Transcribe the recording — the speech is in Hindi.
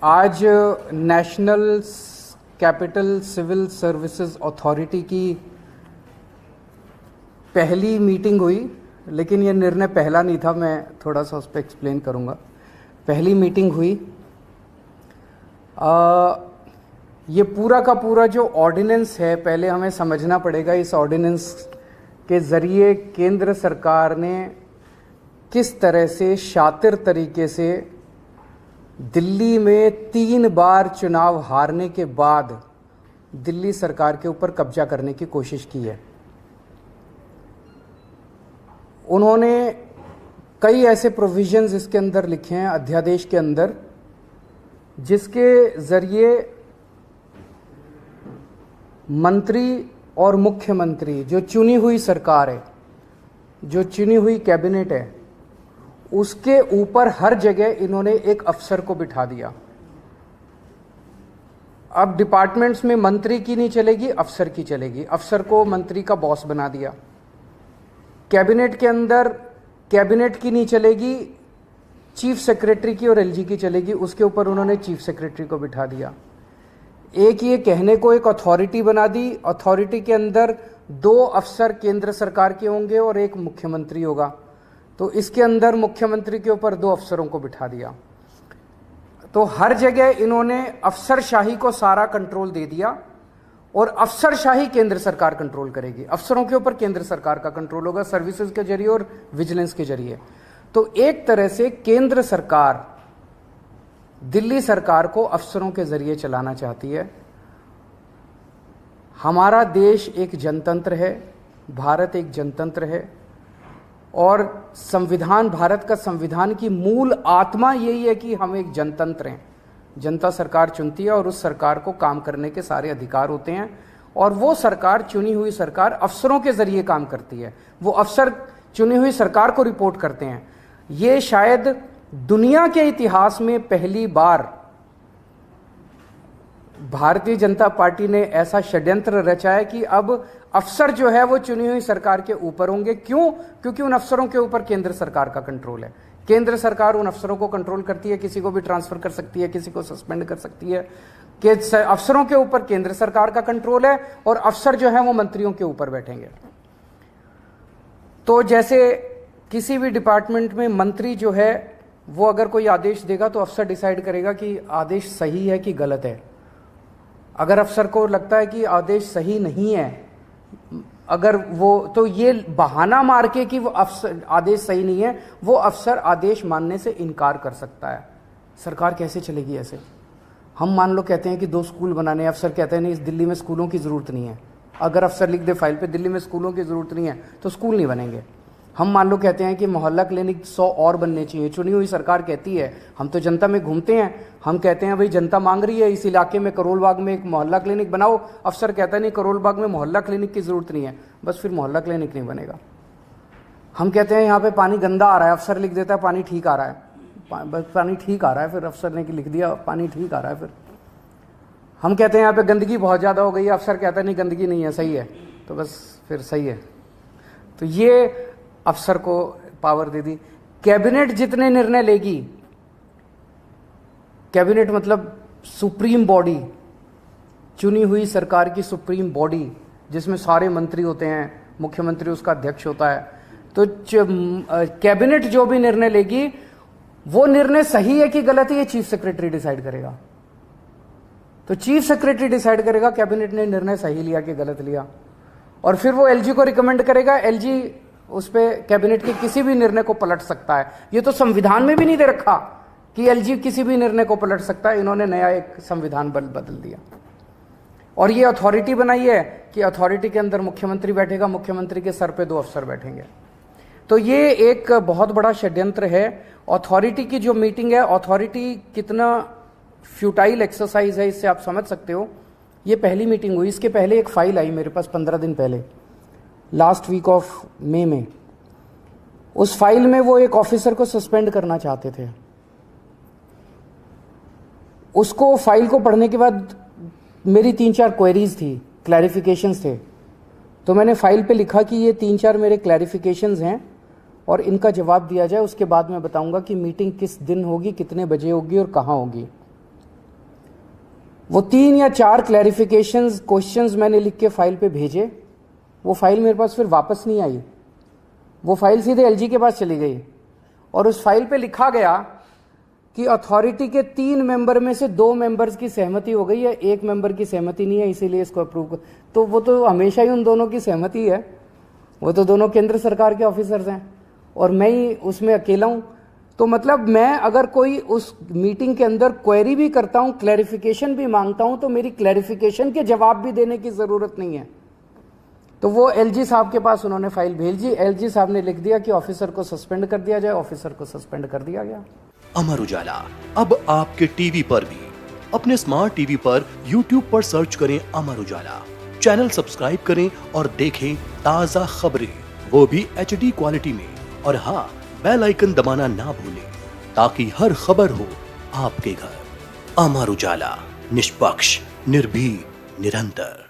आज national capital civil services authority की पहली मीटिंग हुई, लेकिन ये निर्णय पहला नहीं था। मैं थोड़ा सा उस पर एक्सप्लेन करूँगा। पहली मीटिंग हुई, ये पूरा का पूरा जो ऑर्डिनेंस है, पहले हमें समझना पड़ेगा इस ऑर्डिनेंस के ज़रिए केंद्र सरकार ने किस तरह से शातिर तरीके से दिल्ली में 3 बार चुनाव हारने के बाद दिल्ली सरकार के ऊपर कब्जा करने की कोशिश की है। उन्होंने कई ऐसे प्रोविजंस इसके अंदर लिखे हैं, अध्यादेश के अंदर, जिसके ज़रिए मंत्री और मुख्यमंत्री, जो चुनी हुई सरकार है, जो चुनी हुई कैबिनेट है, उसके ऊपर हर जगह इन्होंने एक अफसर को बिठा दिया। अब डिपार्टमेंट्स में मंत्री की नहीं चलेगी, अफसर की चलेगी। अफसर को मंत्री का बॉस बना दिया। कैबिनेट के अंदर कैबिनेट की नहीं चलेगी, चीफ सेक्रेटरी की और एलजी की चलेगी। उसके ऊपर उन्होंने चीफ सेक्रेटरी को बिठा दिया। एक ये कहने को एक अथॉरिटी बना दी। अथॉरिटी के अंदर 2 अफसर केंद्र सरकार के होंगे और एक मुख्यमंत्री होगा। तो इसके अंदर मुख्यमंत्री के ऊपर 2 अफसरों को बिठा दिया। तो हर जगह इन्होंने अफसरशाही को सारा कंट्रोल दे दिया और अफसरशाही केंद्र सरकार कंट्रोल करेगी। अफसरों के ऊपर केंद्र सरकार का कंट्रोल होगा, सर्विसेज के जरिए और विजिलेंस के जरिए। तो एक तरह से केंद्र सरकार दिल्ली सरकार को अफसरों के जरिए चलाना चाहती है। हमारा देश एक जनतंत्र है, भारत एक जनतंत्र है, और संविधान, भारत का संविधान की मूल आत्मा यही है कि हम एक जनतंत्र हैं। जनता सरकार चुनती है और उस सरकार को काम करने के सारे अधिकार होते हैं, और वो सरकार, चुनी हुई सरकार, अफसरों के जरिए काम करती है। वो अफसर चुनी हुई सरकार को रिपोर्ट करते हैं। ये शायद दुनिया के इतिहास में पहली बार भारतीय जनता पार्टी ने ऐसा षड्यंत्र रचा है कि अब अफसर जो है वो चुनी हुई सरकार के ऊपर होंगे। क्यों? क्योंकि उन अफसरों के ऊपर केंद्र सरकार का कंट्रोल है। केंद्र सरकार उन अफसरों को कंट्रोल करती है, किसी को भी ट्रांसफर कर सकती है, किसी को सस्पेंड कर सकती है। कि अफसरों के ऊपर केंद्र सरकार का कंट्रोल है और अफसर जो है वो मंत्रियों के ऊपर बैठेंगे। तो जैसे किसी भी डिपार्टमेंट में मंत्री जो है वो अगर कोई आदेश देगा तो अफसर डिसाइड करेगा कि आदेश सही है कि गलत है। अगर अफसर को लगता है कि आदेश सही नहीं है, अगर वो, तो ये बहाना मार के कि वो अफसर आदेश सही नहीं है, वो अफसर आदेश मानने से इनकार कर सकता है। सरकार कैसे चलेगी ऐसे? हम मान लो कहते हैं कि 2 स्कूल बनाने, अफसर कहते हैं नहीं, इस दिल्ली में स्कूलों की जरूरत नहीं है। अगर अफसर लिख दे फाइल पे दिल्ली में स्कूलों की जरूरत नहीं है तो स्कूल नहीं बनेंगे। हम मान लो कहते हैं कि मोहल्ला क्लिनिक 100 और बनने चाहिए। चुनी हुई सरकार कहती है, हम तो जनता में घूमते हैं, हम कहते हैं भाई जनता मांग रही है इस इलाके में करोल बाग में एक मोहल्ला क्लिनिक बनाओ। अफसर कहता है नहीं, करोल बाग में मोहल्ला क्लिनिक की जरूरत नहीं है, बस फिर मोहल्ला क्लिनिक नहीं बनेगा। हम कहते हैं यहाँ पे पानी गंदा आ रहा है, अफसर लिख देता है पानी ठीक आ रहा है, बस पानी ठीक आ रहा है, फिर अफसर ने लिख दिया पानी ठीक आ रहा है। फिर हम कहते हैं यहाँ पे गंदगी बहुत ज़्यादा हो गई है, अफसर कहता है नहीं गंदगी नहीं है, सही है, तो बस फिर सही है। तो ये अफसर को पावर दे दी। कैबिनेट जितने निर्णय लेगी, कैबिनेट मतलब सुप्रीम बॉडी, चुनी हुई सरकार की सुप्रीम बॉडी, जिसमें सारे मंत्री होते हैं, मुख्यमंत्री उसका अध्यक्ष होता है। तो कैबिनेट जो भी निर्णय लेगी, वो निर्णय सही है कि गलत है, ये चीफ सेक्रेटरी डिसाइड करेगा। तो चीफ सेक्रेटरी डिसाइड करेगा कैबिनेट ने निर्णय सही लिया कि गलत लिया, और फिर वो एलजी को रिकमेंड करेगा। एलजी उस पे कैबिनेट के किसी भी निर्णय को पलट सकता है। ये तो संविधान में भी नहीं दे रखा कि एलजी किसी भी निर्णय को पलट सकता है। इन्होंने नया एक संविधान बदल दिया और ये अथॉरिटी बनाई है कि अथॉरिटी के अंदर मुख्यमंत्री बैठेगा, मुख्यमंत्री के सर पे 2 अफसर बैठेंगे। तो ये एक बहुत बड़ा षड्यंत्र है। अथॉरिटी की जो मीटिंग है, अथॉरिटी कितना फ्यूटाइल एक्सरसाइज है इससे आप समझ सकते हो। ये पहली मीटिंग हुई। इसके पहले एक फाइल आई मेरे पास 15 दिन पहले, लास्ट वीक ऑफ मई में। उस फाइल में वो एक ऑफिसर को सस्पेंड करना चाहते थे। उसको फाइल को पढ़ने के बाद मेरी 3-4 क्वेरीज थी, क्लैरिफिकेशंस थे। तो मैंने फाइल पे लिखा कि ये 3-4 मेरे क्लैरिफिकेशंस हैं और इनका जवाब दिया जाए। उसके बाद मैं बताऊंगा कि मीटिंग किस दिन होगी, कितने बजे होगी और कहाँ होगी। वो 3 या 4 क्लैरिफिकेशंस क्वेश्चंस मैंने लिख के फाइल पे भेजे, वो फाइल मेरे पास फिर वापस नहीं आई, वो फाइल सीधे एलजी के पास चली गई और उस फाइल पे लिखा गया कि अथॉरिटी के 3 मेंबर में से 2 मेंबर्स की सहमति हो गई है, 1 मेंबर की सहमति नहीं है, इसीलिए इसको अप्रूव कर। तो वो तो हमेशा ही उन दोनों की सहमति है, वो तो दोनों केंद्र सरकार के ऑफिसर्स हैं और मैं ही उसमें अकेला हूं। तो मतलब मैं अगर कोई उस मीटिंग के अंदर क्वेरी भी करता हूं, क्लैरिफिकेशन भी मांगता हूं, तो मेरी क्लैरिफिकेशन के जवाब भी देने की जरूरत नहीं है। तो वो एलजी साहब के पास उन्होंने फाइल भेजी, एलजी साहब ने लिख दिया कि ऑफिसर को सस्पेंड कर दिया जाए, ऑफिसर को सस्पेंड कर दिया गया। अमर उजाला अब आपके टीवी पर भी। अपने स्मार्ट टीवी पर यूट्यूब पर सर्च करें अमर उजाला, चैनल सब्सक्राइब करें और देखें ताजा खबरें, वो भी HD क्वालिटी में। और हाँ, बेल आइकन दबाना ना भूलें ताकि हर खबर हो आपके घर। अमर उजाला, निष्पक्ष, निर्भीक, निरंतर।